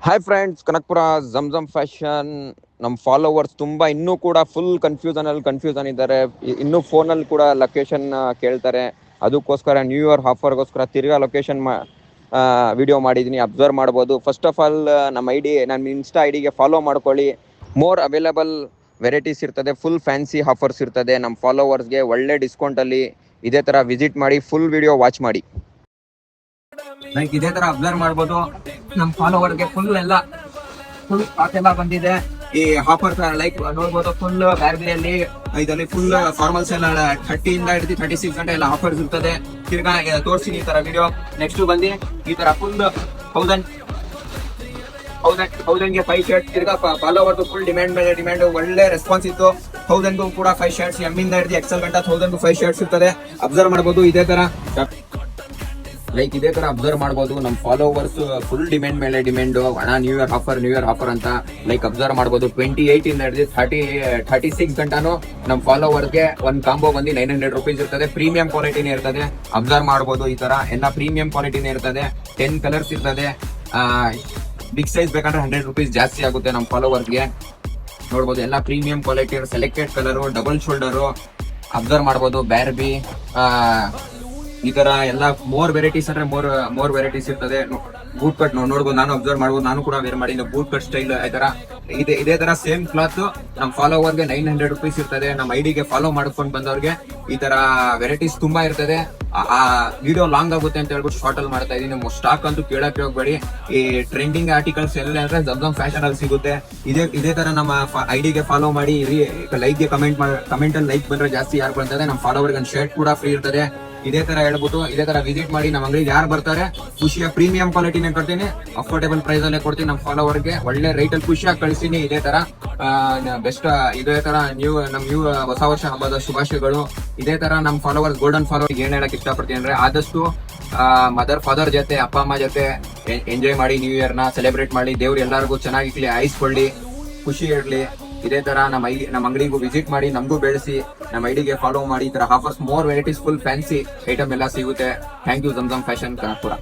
Hi friends, Kanakapura ಜಮ್ fashion. ನಮ್ಮ followers ತುಂಬ ಇನ್ನೂ ಕೂಡ ಫುಲ್ ಕನ್ಫ್ಯೂಸನ್ ಇದ್ದಾರೆ. ಇನ್ನೂ ಫೋನಲ್ಲಿ ಕೂಡ ಲೊಕೇಶನ್ ಕೇಳ್ತಾರೆ. ಅದಕ್ಕೋಸ್ಕರ ನ್ಯೂ ಇಯರ್ ಆಫರ್ಗೋಸ್ಕರ ತಿರ್ಗಾ ಲೊಕೇಶನ್ ವಿಡಿಯೋ ಮಾಡಿದ್ದೀನಿ. ಅಬ್ಸರ್ವ್ ಮಾಡ್ಬೋದು. ಫಸ್ಟ್ ಆಫ್ ಆಲ್ ನಮ್ಮ ನನ್ನ ಇನ್ಸ್ಟಾ ಐಡಿಗೆ ಫಾಲೋ ಮಾಡ್ಕೊಳ್ಳಿ. ಮೋರ್ ಅವೈಲಬಲ್ ವೆರೈಟೀಸ್ ಇರ್ತದೆ, ಫುಲ್ ಫ್ಯಾನ್ಸಿ ಆಫರ್ಸ್ ಇರ್ತದೆ. ನಮ್ಮ ಫಾಲೋವರ್ಸ್ಗೆ ಒಳ್ಳೆ ಡಿಸ್ಕೌಂಟಲ್ಲಿ ಇದೇ ಥರ ವಿಸಿಟ್ ಮಾಡಿ, ಫುಲ್ ವಿಡಿಯೋ ವಾಚ್ ಮಾಡಿ. ಲೈಕ್ ಇದೇ ತರ ಅಬ್ಸರ್ವ್ ಮಾಡ್ಬೋದು. ನಮ್ ಫಾಲೋವರ್ಗೆ ಫುಲ್ ಸ್ಟಾಕ್ ಎಲ್ಲ ಬಂದಿದೆ. ಈ ಆಫರ್ ಲೈಕ್ ನೋಡ್ಬೋದು, ಫುಲ್ ಬ್ಯಾರ್ಬಿಯಲ್ಲಿ ಇದರಲ್ಲಿ ಫುಲ್ ಫಾರ್ಮಲ್ಸ್ ಎಲ್ಲ 30 ಇಂದ ಹಿಡಿದು 36 ಗಂಟೆ ಎಲ್ಲ ಆಫರ್ಸ್ ಇರ್ತದೆ. ತಿರ್ಗಾ ತೋರಿಸ್ತೀನಿ ಈ ತರ ವಿಡಿಯೋ. ನೆಕ್ಸ್ಟ್ ಬಂದು ಈ ತರ ಫುಲ್ 1000ಗೆ 5 ಶರ್ಟ್. ತಿರ್ಗಾ ಫಾಲೋವರ್ದು ಫುಲ್ ಡಿಮ್ಯಾಂಡ್ ಮೇಲೆ ಡಿಮ್ಯಾಂಡ್, ಒಳ್ಳೆ ರೆಸ್ಪಾನ್ಸ್ ಇತ್ತು. 1000ಗೂ ಕೂಡ 5 ಶರ್ಟ್ಸ್, ಎಮ್ ಇಂದ ಹಿಡಿದು ಎಕ್ಸೆಲ್ ಗಂಟ 1000ಗೂ 5 ಶರ್ಟ್ಸ್ ಇರ್ತದೆ. ಅಬ್ಸರ್ವ್ ಮಾಡ್ಬೋದು. ಇದೇ ತರ ಅಬ್ಸರ್ವ್ ಮಾಡ್ಬೋದು. ನಮ್ಮ ಫಾಲೋವರ್ಸ್ ಫುಲ್ ಡಿಮ್ಯಾಂಡ್ ಮೇಲೆ ಡಿಮ್ಯಾಂಡ್. ಹಣ ನ್ಯೂ ಇಯರ್ ಆಫರ್ ಅಂತ ಲೈಕ್ ಅಬ್ಸರ್ವ್ ಮಾಡ್ಬೋದು. 28 ಇಂದ ಹಿಡಿದು 36 ಗಂಟನು ನಮ್ಮ ಫಾಲೋವರ್ಗೆ ಒಂದ್ ಕಾಂಬೋ ಬಂದು 900 ರುಪೀಸ್ ಇರ್ತದೆ. ಪ್ರೀಮಿಯಂ ಕ್ವಾಲಿಟಿನೇ ಇರ್ತದೆ. ಅಬ್ಸರ್ವ್ ಮಾಡ್ಬೋದು. ಈ ತರ ಎಲ್ಲ ಪ್ರೀಮಿಯಂ ಕ್ವಾಲಿಟಿನೇ ಇರ್ತದೆ. 10 ಕಲರ್ಸ್ ಇರ್ತದೆ. ಬಿಗ್ ಸೈಜ್ ಬೇಕಂದ್ರೆ 100 ರುಪೀಸ್ ಜಾಸ್ತಿ ಆಗುತ್ತೆ ನಮ್ಮ ಫಾಲೋವರ್ಗೆ. ನೋಡ್ಬೋದು, ಎಲ್ಲ premium quality, selected colour, double shoulder. Observe ಮಾಡ್ಬೋದು. ಬ್ಯಾರ್ಬಿ ಈ ತರ ಎಲ್ಲ ಮೋರ್ ವೆರೈಟೀಸ್ ಅಂದ್ರೆ ಮೋರ್ ವೆರೈಟೀಸ್ ಇರ್ತದೆ. ಬೂಟ್ ಕಟ್ ನೋಡ್ಬೋದು. ನಾನು ಅಬ್ಸರ್ವ್ ಮಾಡ್ಬೋದು. ನಾನು ಕೂಡ ವೇರ್ ಮಾಡಿ ಬೂಟ್ ಕಟ್ ಸ್ಟೈಲ್ ಇದೇ ತರ ಸೇಮ್ ಕ್ಲಾತ್ ನಮ್ಮ ಫಾಲೋವರ್ಗೆ 900 ರುಪೀಸ್ ಇರ್ತದೆ. ನಮ್ಮ ಐಡಿಗೆ ಫಾಲೋ ಮಾಡ್ಕೊಂಡು ಬಂದವ್ರಿಗೆ ಈ ತರ ವೆರೈಟೀಸ್ ತುಂಬಾ ಇರ್ತದೆ. ಆ ವಿಡಿಯೋ ಲಾಂಗ್ ಆಗುತ್ತೆ ಅಂತ ಹೇಳ್ಬಿಟ್ಟು ಶಾರ್ಟ್ ಅಲ್ಲಿ ಮಾಡ್ತಾ ಇದೀನಿ. ಸ್ಟಾಕ್ ಅಂತೂ ಕೇಳಕ್ಕೆ ಹೋಗ್ಬೇಡಿ. ಈ ಟ್ರೆಂಡಿಂಗ್ ಆರ್ಟಿಕಲ್ಸ್ ಎಲ್ಲ ಅಂದ್ರೆ ಜಮ್ ಫ್ಯಾಷನ್ ಅಲ್ಲಿ ಸಿಗುತ್ತೆ. ಇದೇ ತರ ನಮ್ಮ ಐಡಿಗೆ ಫಾಲೋ ಮಾಡಿ. ಲೈಕ್ ಗೆ ಕಮೆಂಟ್ ಅಲ್ಲಿ ಲೈಕ್ ಬಂದ್ರೆ ಜಾಸ್ತಿ ಯಾರು ಬರ್ತದೆ. ನಮ್ಮ ಫಾಲೋವರ್ಗೆ ಒಂದು ಶರ್ಟ್ ಕೂಡ ಫ್ರೀ ಇರ್ತದೆ. ಇದೇ ತರ ಹೇಳ್ಬಿಟ್ಟು ಇದೇ ತರ ವಿಸಿಟ್ ಮಾಡಿ. ನಮ್ಮ ಅಂಗಡಿಗೆ ಯಾರು ಬರ್ತಾರೆ ಖುಷಿಯ ಪ್ರೀಮಿಯಂ ಕ್ವಾಲಿಟಿನೇ ಕೊಡ್ತೀನಿ, ಅಫೋರ್ಡೇಬಲ್ ಪ್ರೈಸ್ ಅಲ್ಲೇ ಕೊಡ್ತೀನಿ. ನಮ್ಮ ಫಾಲೋವರ್ಗೆ ಒಳ್ಳೆ ರೈಟ್ ಅಲ್ಲಿ ಖುಷಿಯಾಗಿ ಕಳಿಸ್ತೀನಿ. ಇದೇ ತರ ಬೆಸ್ಟ್. ಇದೇ ತರ ನ್ಯೂ ಹೊಸ ವರ್ಷ ಹಬ್ಬದ ಶುಭಾಶಯಗಳು. ಇದೇ ತರ ನಮ್ಮ ಫಾಲೋವರ್ಸ್ ಗೋಲ್ಡನ್ ಫಾಲೋವರ್ಗೆ ಏನ್ ಹೇಳಕ್ ಇಷ್ಟಪಡ್ತೀನಿ ಅಂದ್ರೆ, ಆದಷ್ಟು ಮದರ್ ಫಾದರ್ ಜೊತೆ, ಅಪ್ಪ ಅಮ್ಮ ಜೊತೆ ಎಂಜಾಯ್ ಮಾಡಿ. ನ್ಯೂ ಇಯರ್ ನ ಸೆಲೆಬ್ರೇಟ್ ಮಾಡಿ. ದೇವ್ರು ಎಲ್ಲರಿಗೂ ಚೆನ್ನಾಗಿ ಆಯಿಸ್ಕೊಳ್ಳಿ, ಖುಷಿ ಇರ್ಲಿ. ಇದೇ ತರ ನಮ್ಮ ಅಂಗಡಿಗೂ ವಿಸಿಟ್ ಮಾಡಿ, ನಮಗೂ ಬೆಳೆಸಿ, ನಮ್ಮ ಐಡಿಗೆ ಫಾಲೋ ಮಾಡಿ. ಈ ತರ offers, more varieties, full fancy item ಎಲ್ಲ ಸಿಗುತ್ತೆ. ಥ್ಯಾಂಕ್ ಯು ಜಮ್ ಫ್ಯಾಷನ್ ಕನಕ್ಪುರ.